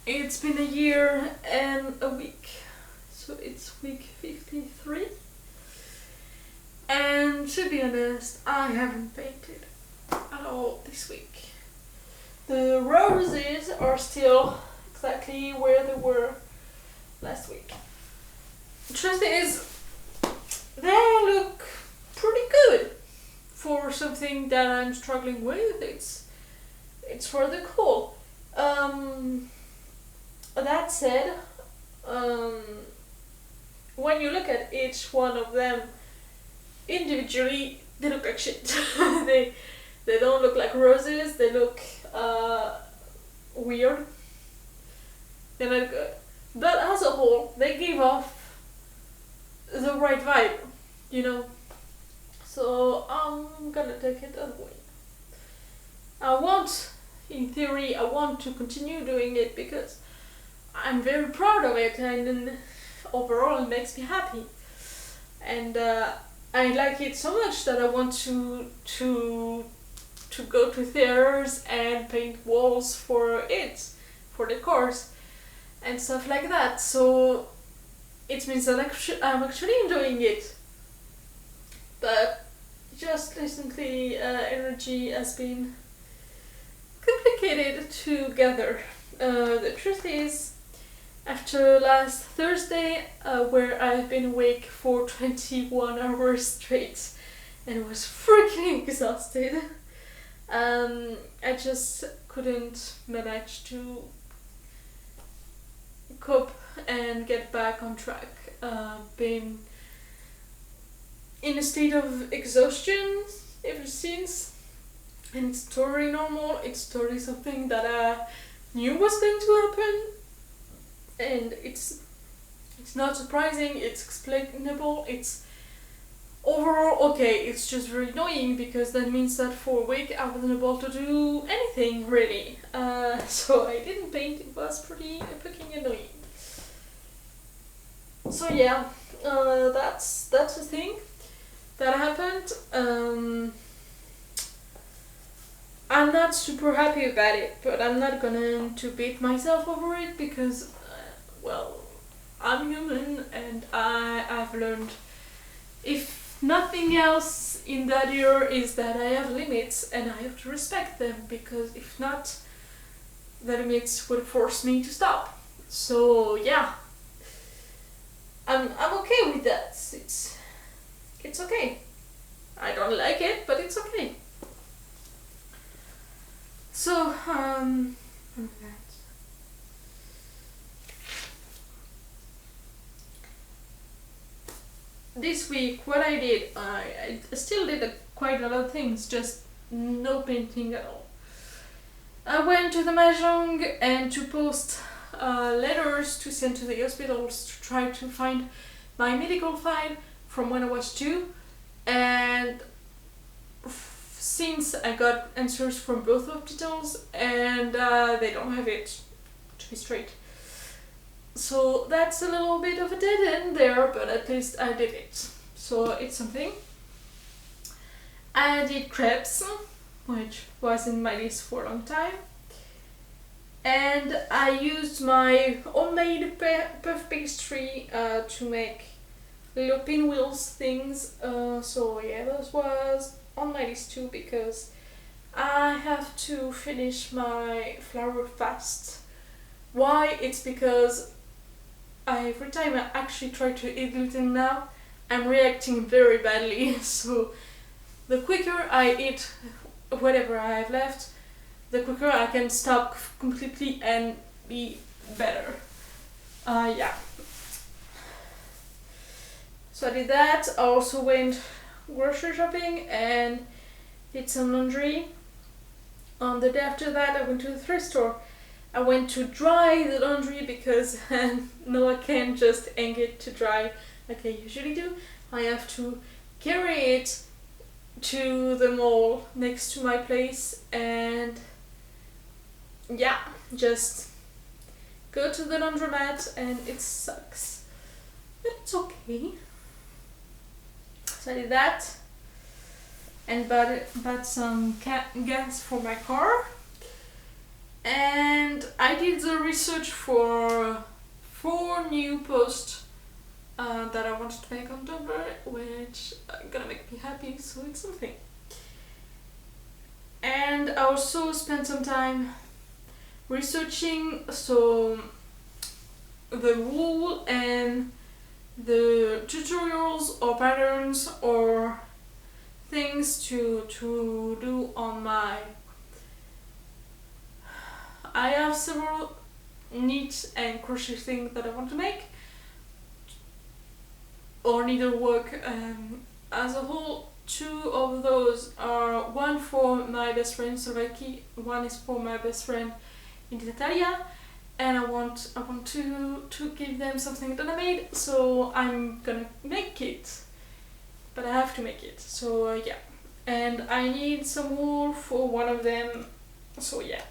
it's been a year and a week. So it's week 53. And to be honest, I haven't painted at all this week. The roses are still exactly where they were last week. The truth is, they look pretty good for something that I'm struggling with. It's rather cool. That said, when you look at each one of them individually, they look like shit. they don't look like roses. They look weird. They're not good. But as a whole, they give off the right vibe, you know. So I'm gonna take it away. In theory, I want to continue doing it because I'm very proud of it, and overall it makes me happy. And I like it so much that I want to go to theaters and paint walls for the course, and stuff like that. So it means that I'm actually enjoying it. But just recently, energy has been complicated to gather. The truth is, after last Thursday, where I've been awake for 21 hours straight and was freaking exhausted, I just couldn't manage to cope and get back on track. Been in a state of exhaustion ever since, and it's totally normal. It's totally something that I knew was going to happen, and it's not surprising. It's explainable. It's overall okay. It's just very annoying because that means that for a week I wasn't able to do anything really. So I didn't paint. It was pretty fucking annoying. So yeah, that's the thing that happened. I'm not super happy about it, but I'm not going to beat myself over it because, well, I'm human and I've learned, if nothing else in that year, is that I have limits and I have to respect them, because if not, the limits would force me to stop. So yeah, I'm okay with that. It's okay. I don't like it, but it's okay. So, this week, what I did, I still did quite a lot of things, just no painting at all. I went to the Mahjong and to post letters to send to the hospitals to try to find my medical file from when I was 2, and since I got answers from both hospitals and they don't have it, to be straight. So that's a little bit of a dead end there, but at least I did it. So it's something. I did crepes, which was in my list for a long time. And I used my homemade puff pastry to make little pinwheels things. So yeah, that was on my list too, because I have to finish my flour fast. Why? It's because every time I actually try to eat gluten now, I'm reacting very badly. So the quicker I eat whatever I have left, the quicker I can stop completely and be better. Yeah. So I did that. I also went grocery shopping and did some laundry. On the day after that, I went to the thrift store. I went to dry the laundry because no, I can't just hang it to dry like I usually do. I have to carry it to the mall next to my place and yeah, just go to the laundromat, and it sucks. But it's okay. So I did that. and bought some gas for my car. And I did the research for 4 new posts that I wanted to make on Tumblr, which are gonna make me happy, so it's something. And I also spent some time researching the rule and the tutorials or patterns or things to do on my. I have several knit and crochet things that I want to make or needlework as a whole. 2 of those are one for my best friend Slovaki, one is for my best friend in Natalia, and I want to give them something that I made, so I'm gonna make it, but I have to make it. So yeah, and I need some wool for one of them. So yeah,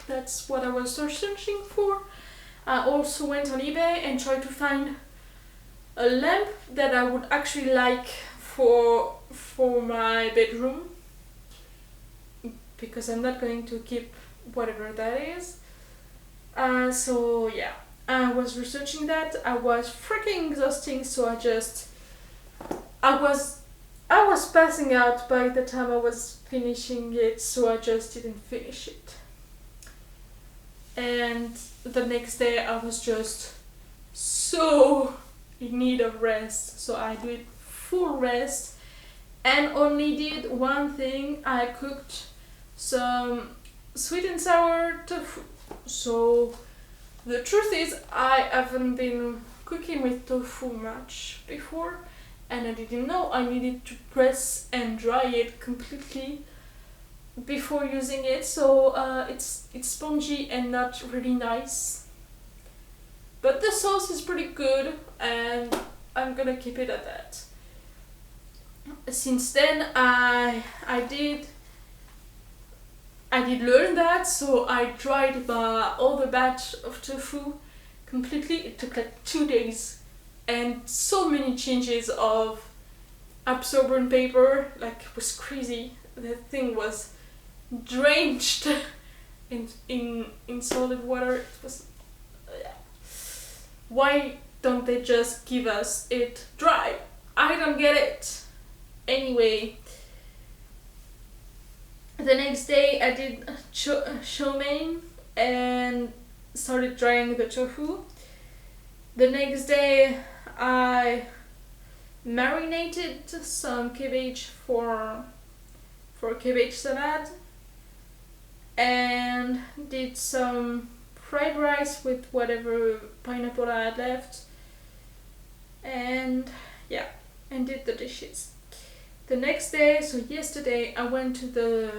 that's what I was searching for. I also went on eBay and tried to find a lamp that I would actually like for my bedroom, because I'm not going to keep whatever that is. So yeah, I was researching that. I was freaking exhausting, so I was passing out by the time I was finishing it, so I just didn't finish it. And the next day I was just so in need of rest, so I did full rest and only did one thing. I cooked some sweet and sour tofu. So the truth is I haven't been cooking with tofu much before, and I didn't know I needed to press and dry it completely before using it, so it's spongy and not really nice, but the sauce is pretty good and I'm gonna keep it at that. Since then I did learn that, so I dried my other batch of tofu completely. It took like 2 days and so many changes of absorbent paper, like it was crazy. The thing was drenched in solid water. It was why don't they just give us it dry? I don't get it. Anyway, the next day I did chow mein and started drying the tofu. The next day I marinated some cabbage for cabbage salad and did some fried rice with whatever pineapple I had left, and yeah, and did the dishes. The next day, so yesterday, I went to the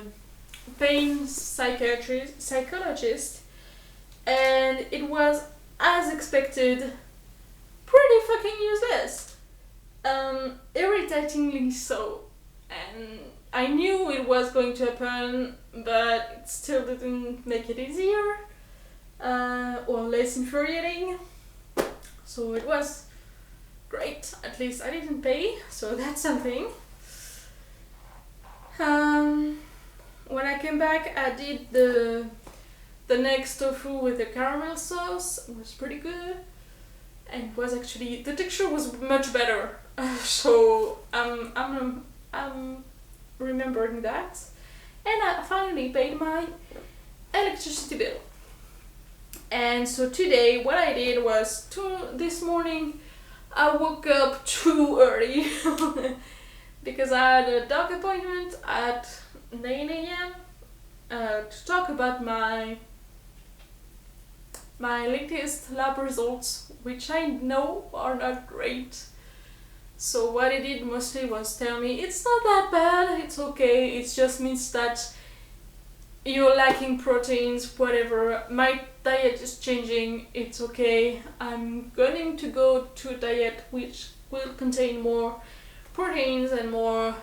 pain psychologist, and it was, as expected, pretty fucking useless. Irritatingly so. And I knew it was going to happen, but it still didn't make it easier or less infuriating. So it was great. At least I didn't pay, so that's something. When I came back, I did the next tofu with the caramel sauce. It was pretty good, and it was actually, the texture was much better. So I'm remembering that, and I finally paid my electricity bill. And so today, what I did was this morning, I woke up too early. Because I had a doctor appointment at 9 a.m. To talk about my latest lab results, which I know are not great. So what it did mostly was tell me it's not that bad, it's okay, it just means that you're lacking proteins, whatever. My diet is changing, it's okay. I'm going to go to a diet which will contain more proteins and more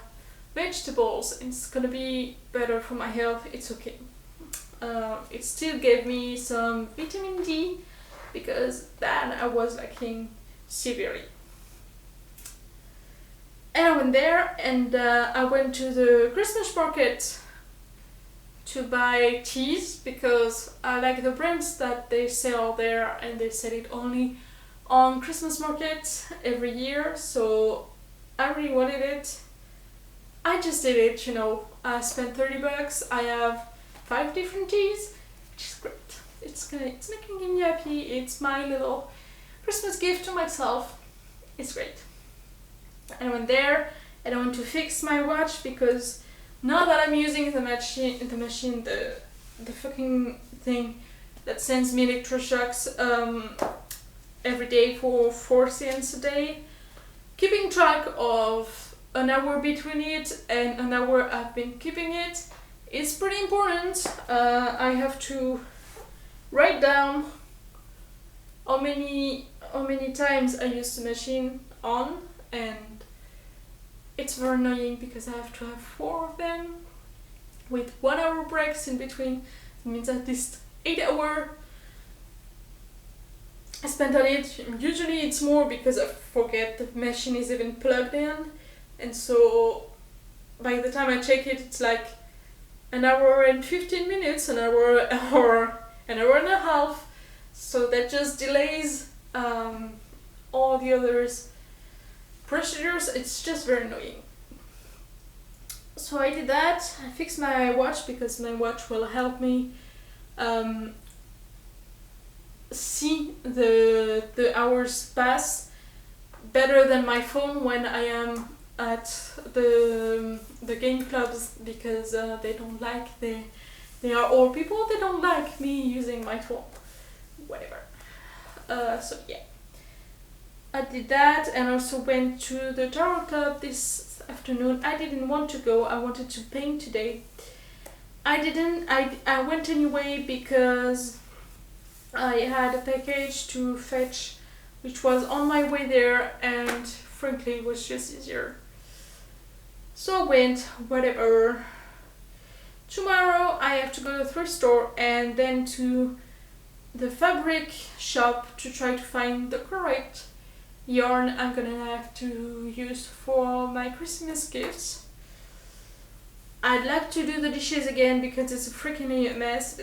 vegetables. It's gonna be better for my health, it's okay. It still gave me some vitamin D because that I was lacking severely. And I went there, and I went to the Christmas market to buy cheese because I like the brands that they sell there, and they sell it only on Christmas market every year, so I really wanted it. I just did it, you know. I spent $30. I have 5 different cheese, which is great. It's making me happy. It's my little Christmas gift to myself. It's great. I went there and I went to fix my watch because now that I'm using the machine, the fucking thing that sends me electroshocks every day for 4 cents a day, keeping track of an hour between it and an hour I've been keeping it is pretty important. I have to write down how many times I use the machine on, and it's very annoying because I have to have 4 of them with 1 hour breaks in between. It means at least 8 hours I spent on it. Usually it's more because I forget the machine is even plugged in, and so by the time I check it, it's like an hour and 15 minutes, an hour and a half. So that just delays all the others procedures. It's just very annoying. So I did that. I fixed my watch because my watch will help me see the hours pass better than my phone when I am at the game clubs, because they don't like, they are old people, they don't like me using my phone, whatever. So yeah, I did that, and also went to the tarot club this afternoon. I didn't want to go. I wanted to paint today. I went anyway because I had a package to fetch which was on my way there, and frankly it was just easier. So I went, whatever. Tomorrow I have to go to the thrift store and then to the fabric shop to try to find the correct yarn I'm gonna have to use for my Christmas gifts. I'd like to do the dishes again because it's a freaking mess.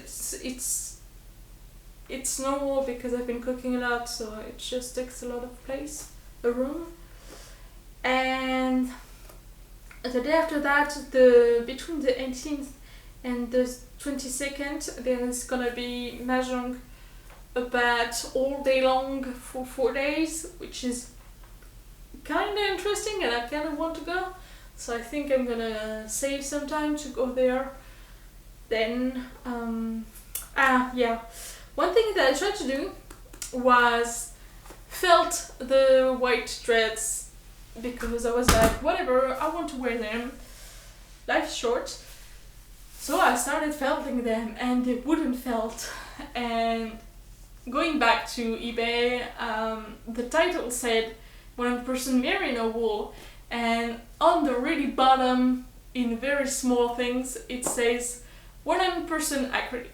It's normal because I've been cooking a lot, so it just takes a lot of place, a room. And the day after that, between the 18th and the 22nd, there's gonna be Mahjong about all day long for 4 days, which is kinda interesting, and I kinda want to go. So I think I'm gonna save some time to go there. Then, yeah. One thing that I tried to do was felt the white threads because I was like, whatever, I want to wear them. Life's short. So I started felting them and they wouldn't felt. And going back to eBay, the title said 100% merino wool, and on the really bottom, in very small things, it says 100% acrylic.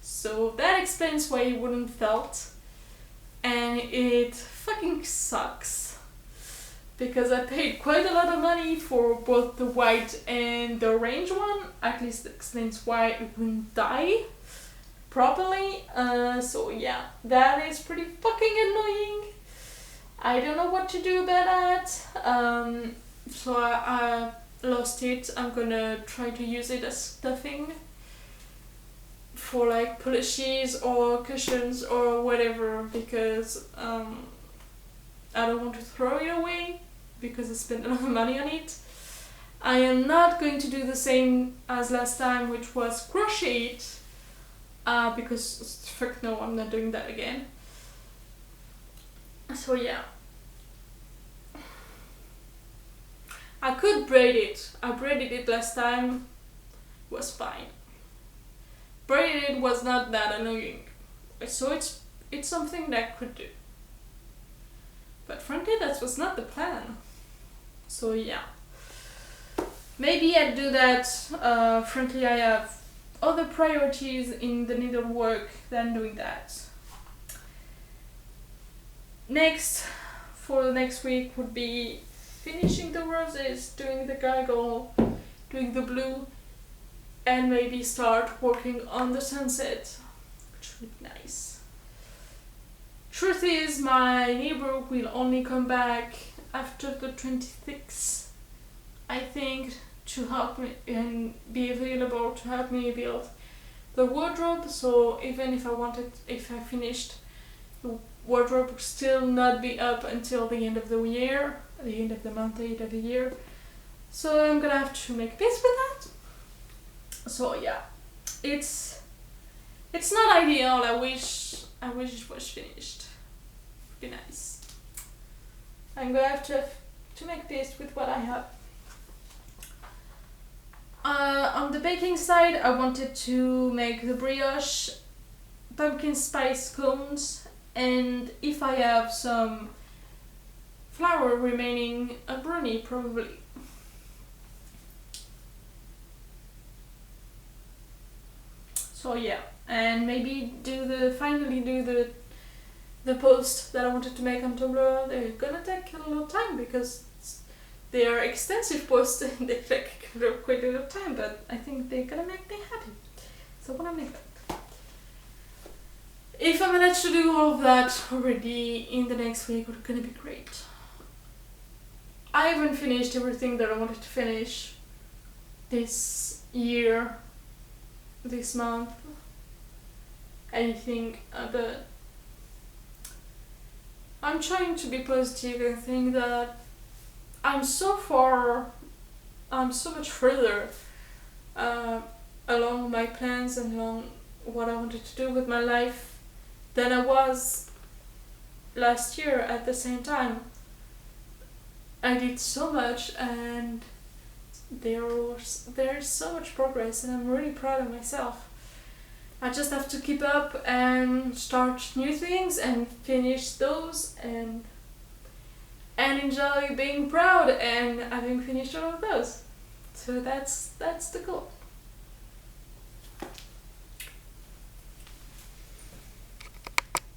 So that explains why it wouldn't felt, and it fucking sucks because I paid quite a lot of money for both the white and the orange one. At least it explains why it wouldn't dye properly. So yeah, that is pretty fucking annoying. I don't know what to do about that. So I lost it. I'm gonna try to use it as stuffing for like plushies or cushions or whatever, because I don't want to throw it away because I spent a lot of money on it. I am not going to do the same as last time, which was crochet it, because fuck no, I'm not doing that again. So yeah, I could braid it. I braided it last time, was fine. Braided was not that annoying, so it's something that I could do. But frankly, that was not the plan. So yeah, maybe I'd do that. Frankly, I have other priorities in the needlework than doing that. Next, for the next week would be finishing the roses, doing the gargoyle, doing the blue, and maybe start working on the sunset, which would be nice. Truth is, my neighbor will only come back after the 26th, I think, to help me and be available to help me build the wardrobe. So even if I finished the wardrobe, would still not be up until the end of the year, the end of the month, the end of the year. So I'm gonna have to make peace with that. So yeah, it's not ideal. I wish it was finished. Be nice. I'm gonna have to make peace with what I have. On the baking side, I wanted to make the brioche pumpkin spice cones, and if I have some flour remaining, a brownie probably. So yeah, and maybe finally do the post that I wanted to make on Tumblr. They're gonna take a little time because they are extensive posts and they take quite a little time, but I think they're gonna make me happy. So what I'm making. If I manage to do all of that already in the next week, it's gonna be great. I haven't finished everything that I wanted to finish this year, this month, anything, but I'm trying to be positive and think that I'm so much further along my plans and along what I wanted to do with my life than I was last year at the same time. I did so much and there's so much progress, and I'm really proud of myself. I just have to keep up and start new things and finish those and enjoy being proud and having finished all of those. So that's the goal.